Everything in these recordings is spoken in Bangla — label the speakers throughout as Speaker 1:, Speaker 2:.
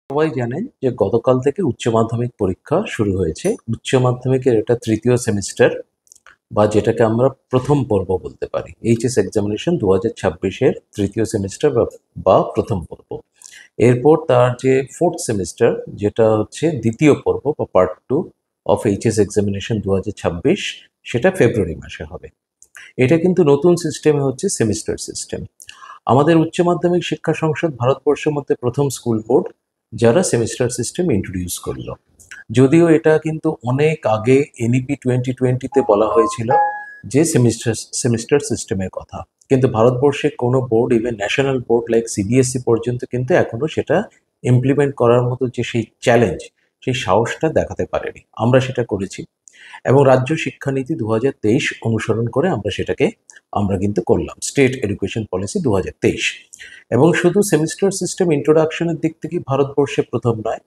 Speaker 1: সবাই জানেন যে গতকাল থেকে উচ্চ মাধ্যমিক পরীক্ষা শুরু হয়েছে। উচ্চ মাধ্যমিকের এটা তৃতীয় সেমিস্টার বা যেটাকে আমরা প্রথম পর্ব বলতে পারি। এইচএস এক্সামিনেশন 2026-এর তৃতীয় সেমিস্টার বা প্রথম পর্ব। এরপর তার যে ফোর্থ সেমিস্টার, যেটা হচ্ছে দ্বিতীয় পর্ব বা পার্ট 2 অফ এইচএস এক্সামিনেশন 2026, সেটা ফেব্রুয়ারি মাসে হবে। এটা কিন্তু নতুন সিস্টেমে হচ্ছে সেমিস্টার সিস্টেম। আমাদের উচ্চ মাধ্যমিক শিক্ষা সংসদ ভারতবর্ষের মধ্যে প্রথম স্কুল বোর্ড যারা সেমিস্টার সিস্টেম ইন্ট্রোডিউস করলো। যদিও এটা কিন্তু অনেক আগে এনইপি 2020-তে বলা হয়েছিল যে সেমিস্টার সিস্টেমের কথা, কিন্তু ভারতবর্ষে কোনো board, even national board like CBSE পর্যন্ত কিন্তু এখনো সেটা ইমপ্লিমেন্ট করার মতো যে সেই চ্যালেঞ্জ, সেই সাহসটা দেখাতে পারেনি। আমরা সেটা করেছি এবং রাজ্য শিক্ষানীতি 2023 অনুসরণ করে আমরা কিন্তু করলাম স্টেট এডুকেশন পলিসি 2023। এবং শুধু সেমিস্টার সিস্টেম ইন্ট্রোডাকশনের দিক থেকে ভারতবর্ষে প্রথম নয়,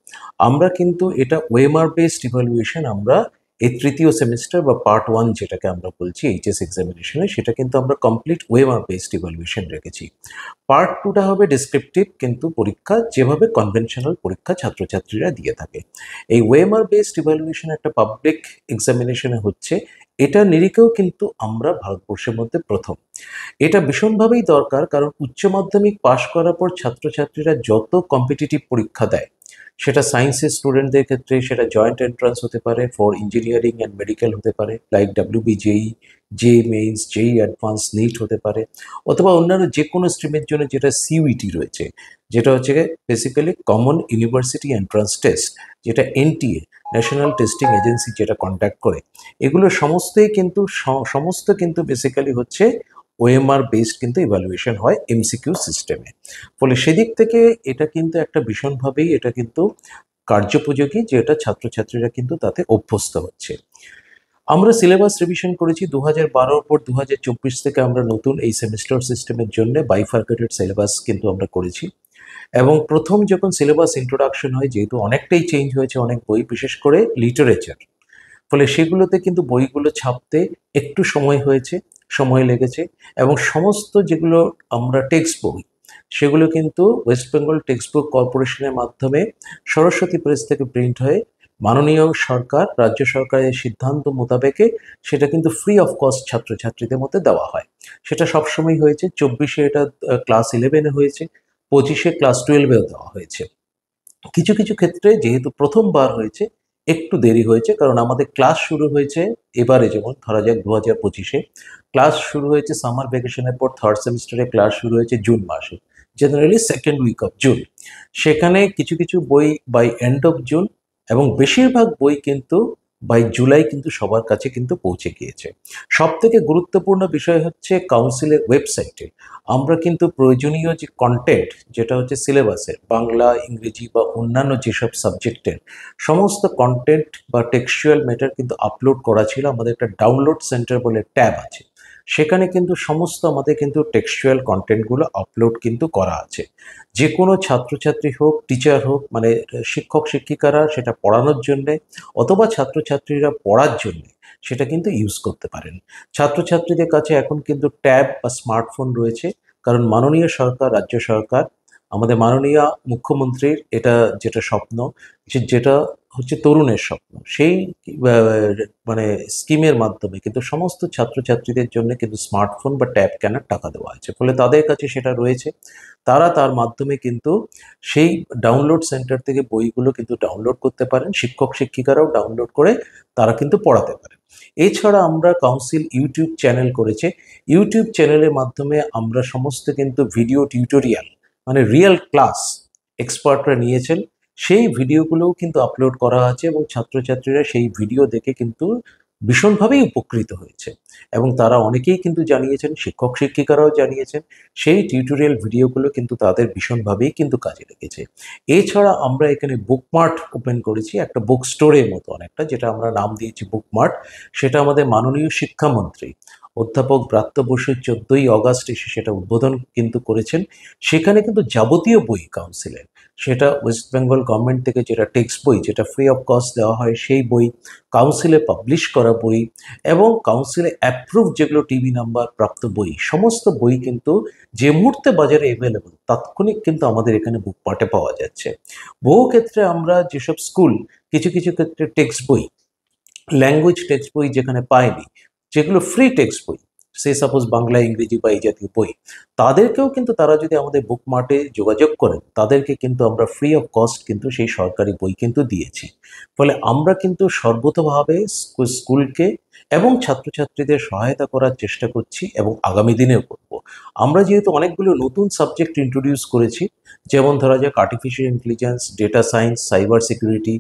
Speaker 1: আমরা কিন্তু এটা ওএমআর বেসড ইভ্যালুয়েশন আমরা এই তৃতীয় সেমিস্টার বা পার্ট 1 যেটাকে আমরা বলছি এইচএস এক্সামিনেশনে, সেটা কিন্তু আমরা কমপ্লিট ওএমআর বেসড ইভ্যালুয়েশন রেখেছি। পার্ট 2টা হবে ডেসক্রিপটিভ কিন্তু পরীক্ষা, যেভাবে কনভেনশনাল পরীক্ষা ছাত্রছাত্রীরা দিয়ে থাকে। এই ওএমআর বেসড ইভ্যালুয়েশন একটা পাবলিক এক্সামিনেশনে হচ্ছে, এটা নিরিখেও কিন্তু আমরা ভারতবর্ষের মধ্যে প্রথম। এটা ভীষণভাবেই দরকার, কারণ উচ্চ মাধ্যমিক পাশ করার পর ছাত্রছাত্রীরা যত কম্পিটিটিভ পরীক্ষা দেয়, সেটা সায়েন্সের স্টুডেন্টদের ক্ষেত্রে সেটা জয়েন্ট এন্ট্রান্স হতে পারে, ফর ইঞ্জিনিয়ারিং অ্যান্ড মেডিকেল হতে পারে like WBJEE, JEE Mains, JEE advance, NEET হতে পারে, অথবা অন্যান্য যে কোনো স্ট্রিমের জন্য যেটা সিইউইটি রয়েছে, যেটা হচ্ছে basically common university entrance test, যেটা এনটিএ, ন্যাশনাল টেস্টিং এজেন্সি, যেটা কন্ডাক্ট করে। এগুলো সমস্ত কিন্তু বেসিক্যালি হচ্ছে ওএমআর বেসড কিন্তু ইভ্যালুয়েশন হয় এমসিকিউ সিস্টেমে। ফলে সেদিক থেকে এটা কিন্তু একটা ভীষণভাবেই এটা কিন্তু কার্যোপযোগী, যে এটা ছাত্রছাত্রীরা কিন্তু তাতে অভ্যস্ত হচ্ছে। আমরা সিলেবাস রিভিশন করেছি 2012 পর 2024 থেকে আমরা নতুন এই সেমিস্টার সিস্টেমের জন্য বাইফার্কেটেড সিলেবাস কিন্তু আমরা করেছি। এবং প্রথম যখন সিলেবাস ইন্ট্রোডাকশন হয়, যেহেতু অনেকটাই চেঞ্জ হয়েছে, অনেক বই, বিশেষ করে লিটারেচার, ফলে সেগুলোতে কিন্তু বইগুলো ছাপতে একটু সময় লেগেছে। এবং সমস্ত যেগুলো আমরা টেক্সট বই, সেগুলো কিন্তু ওয়েস্ট বেঙ্গল টেক্সট বুক কর্পোরেশনের মাধ্যমে সরস্বতী প্রেস থেকে প্রিন্ট হয়ে মাননীয় সরকার, রাজ্য সরকারের সিদ্ধান্ত মোতাবেকে সেটা কিন্তু ফ্রি অফ কস্ট ছাত্রছাত্রীদের মধ্যে দেওয়া হয়। সেটা সবসময় হয়েছে। 24-এ এটা ক্লাস 11-এ হয়েছে, 25-এ ক্লাস 12-এও দেওয়া হয়েছে। কিছু কিছু ক্ষেত্রে যেহেতু প্রথমবার হয়েছে, একটু দেরি হয়েছে, কারণ আমাদের ক্লাস শুরু হয়েছে এবারে, যেমন ধরা যাক 2025-এ ক্লাস শুরু হয়েছে সামার ভ্যাকেশনের পর, থার্ড সেমিস্টারে ক্লাস শুরু হয়েছে জুন মাসে, generally second week of June. সেখানে কিছু কিছু বই বাই এন্ড অফ জুন, এবং বেশিরভাগ বই কিন্তু বাই জুলাই কিন্তু সবার কাছে কিন্তু পৌঁছে গিয়েছে। সব থেকে গুরুত্বপূর্ণ বিষয় হচ্ছে কাউন্সিলের ওয়েবসাইটে আমরা কিন্তু প্রয়োজনীয় যে কন্টেন্ট, যেটা হচ্ছে সিলেবাসের বাংলা, ইংরেজি বা অন্যান্য যেসব সাবজেক্টের সমস্ত কন্টেন্ট বা টেক্সচুয়াল ম্যাটার কিন্তু আপলোড করা ছিল। আমাদের একটা ডাউনলোড সেন্টার বলে ট্যাব আছে, সেখানে কিন্তু সমস্ত আমাদের কিন্তু টেক্সচুয়াল কন্টেন্টগুলো আপলোড কিন্তু করা আছে। যে কোনো ছাত্রছাত্রী হোক, টিচার হোক, মানে শিক্ষক শিক্ষিকারা সেটা পড়ানোর জন্যে অথবা ছাত্রছাত্রীরা পড়ার জন্যে সেটা কিন্তু ইউজ করতে পারেন। ছাত্রছাত্রীদের কাছে এখন কিন্তু ট্যাব বা স্মার্টফোন রয়েছে, কারণ মাননীয় সরকার, রাজ্য সরকার, আমাদের মাননীয় মুখ্যমন্ত্রীর এটা যেটা স্বপ্ন, যেটা হচ্ছে তরুণের স্বপ্ন, সেই মানে স্কিমের মাধ্যমে কিন্তু সমস্ত ছাত্রছাত্রীদের জন্য কিন্তু স্মার্টফোন বা ট্যাব কেনার টাকা দেওয়া আছে। ফলে তাদের কাছে সেটা রয়েছে, তারা তার মাধ্যমে কিন্তু সেই ডাউনলোড সেন্টার থেকে বইগুলো কিন্তু ডাউনলোড করতে পারেন। শিক্ষক শিক্ষিকারাও ডাউনলোড করে তারা কিন্তু পড়াতে পারেন। এছাড়া আমরা কাউন্সিল ইউটিউব চ্যানেল করেছে। ইউটিউব চ্যানেলের মাধ্যমে আমরা সমস্ত কিন্তু ভিডিও টিউটোরিয়াল, মানে রিয়েল ক্লাস এক্সপার্টরা নিয়েছেন, সেই ভিডিওগুলোও কিন্তু আপলোড করা আছে, এবং ছাত্রছাত্রীরা সেই ভিডিও দেখে কিন্তু ভীষণভাবেই উপকৃত হয়েছে। এবং তারা অনেকেই কিন্তু জানিয়েছেন, শিক্ষক শিক্ষিকারাও জানিয়েছেন, সেই টিউটোরিয়াল ভিডিওগুলো কিন্তু তাদের ভীষণভাবেই কিন্তু কাজে লেগেছে। এছাড়া আমরা এখানে বুকমার্ট ওপেন করেছি, একটা বুক স্টোরের মতো অনেকটা, যেটা আমরা নাম দিয়েছি বুকমার্ট। সেটা আমাদের মাননীয় শিক্ষামন্ত্রী অধ্যাপক ব্রাত্য বসু 14ই অগাস্ট এসে সেটা উদ্বোধন কিন্তু করেছেন। সেখানে কিন্তু যাবতীয় বই কাউন্সিলের সেটা ওয়েস্ট বেঙ্গল গভর্নমেন্ট থেকে যেটা টেক্সট বই, যেটা ফ্রি অফ কস্ট দেওয়া হয় সেই বই, কাউন্সিলে পাবলিশ করা বই এবং কাউন্সিলে অ্যাপ্রুভ যেগুলো টিভি নাম্বার প্রাপ্ত বই, সমস্ত বই কিন্তু যে মুহূর্তে বাজারে অ্যাভেলেবল তাৎক্ষণিক কিন্তু আমাদের এখানে বুক পার্টে পাওয়া যাচ্ছে। বহু ক্ষেত্রে আমরা যেসব স্কুল কিছু কিছু ক্ষেত্রে টেক্সট বই, ল্যাঙ্গুয়েজ টেক্সট বই যেখানে পায়নি, যেগুলো ফ্রি টেক্সট বই, সে সাপোজ বাংলা, ইংরেজি বা এই জাতীয় বই, তাদেরকেও কিন্তু তারা যদি আমাদের বুক মার্টে যোগাযোগ করেন, তাদেরকে কিন্তু আমরা ফ্রি অফ কস্ট কিন্তু সেই সরকারি বই কিন্তু দিয়েছি। ফলে আমরা কিন্তু সর্বতোভাবে স্কুলকে এবং ছাত্রছাত্রীদের সহায়তা করার চেষ্টা করছি এবং আগামী দিনেও করব। আমরা যেহেতু অনেকগুলো নতুন সাবজেক্ট ইন্ট্রোডিউস করেছি, যেমন ধরা যাক artificial intelligence, data science, cyber security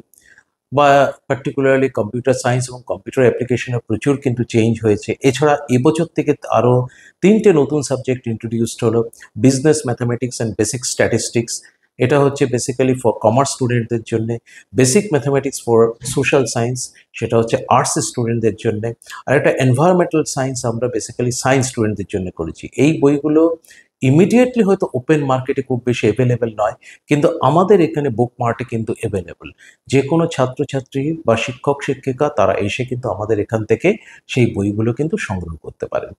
Speaker 1: বা পার্টিকুলারলি কম্পিউটার সায়েন্স এবং কম্পিউটার অ্যাপ্লিকেশনে প্রচুর কিন্তু চেঞ্জ হয়েছে। এছাড়া এবছর থেকে আরও ৩টে নতুন সাবজেক্ট ইন্ট্রোডিউসড হলো। Business mathematics and basic statistics, এটা হচ্ছে বেসিক্যালি ফর কমার্স স্টুডেন্টদের জন্যে। Basic mathematics for social science, সেটা হচ্ছে আর্টস স্টুডেন্টদের জন্যে। আর একটা এনভায়রনমেন্টাল সায়েন্স আমরা বেসিক্যালি সায়েন্স স্টুডেন্টদের জন্য করেছি। এই বইগুলো ইমিডিয়েটলি হয়তো ওপেন মার্কেটে খুব বেশি অ্যাভেলেবেল নয়, কিন্তু আমাদের এখানে বুক মার্টে কিন্তু অ্যাভেলেবল। যে কোনো ছাত্রছাত্রী বা শিক্ষক শিক্ষিকা তারা এসে কিন্তু আমাদের এখান থেকে সেই বইগুলো কিন্তু সংগ্রহ করতে পারেন।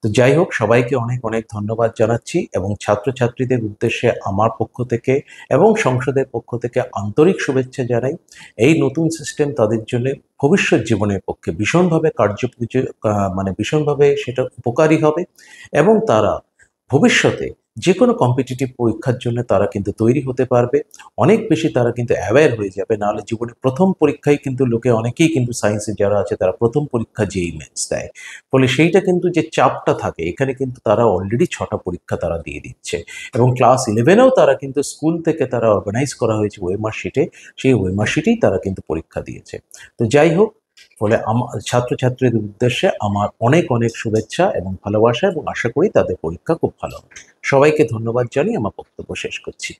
Speaker 1: তো যাই হোক, সবাইকে অনেক অনেক ধন্যবাদ জানাচ্ছি এবং ছাত্রছাত্রীদের উদ্দেশ্যে আমার পক্ষ থেকে এবং সংসদের পক্ষ থেকে আন্তরিক শুভেচ্ছা জানাই। এই নতুন সিস্টেম তাদের জন্য ভবিষ্যৎ জীবনের পক্ষে ভীষণভাবে মানে ভীষণভাবে সেটা উপকারী হবে এবং তারা ভবিষ্যতে যে কোনো কম্পিটিটিভ পরীক্ষার জন্য তারা কিন্তু তৈরি হতে পারবে। অনেক বেশি তারা কিন্তু অ্যাওয়্যার হয়ে যাবে। নাহলে জীবনে প্রথম পরীক্ষায় কিন্তু লোকে অনেকেই কিন্তু সায়েন্সে যারা আছে তারা প্রথম পরীক্ষা যেই ম্যাথস দেয়। ফলে সেইটা কিন্তু যে চাপটা থাকে, এখানে কিন্তু তারা অলরেডি ৬টা পরীক্ষা তারা দিয়ে দিচ্ছে এবং ক্লাস 11এও তারা কিন্তু স্কুল থেকে তারা অর্গানাইজ করা হয়েছে ওয়েমার শিটে, সেই ওয়েমার শিটেই তারা কিন্তু পরীক্ষা দিয়েছে। তো যাই হোক, ফলে ছাত্রছাত্রীদের উদ্দেশ্যে আমার অনেক অনেক শুভেচ্ছা এবং ভালোবাসা এবং আশা করি তাদের পরীক্ষা খুব ভালো হবে। সবাইকে ধন্যবাদ জানিয়ে আমার বক্তব্য শেষ করছি।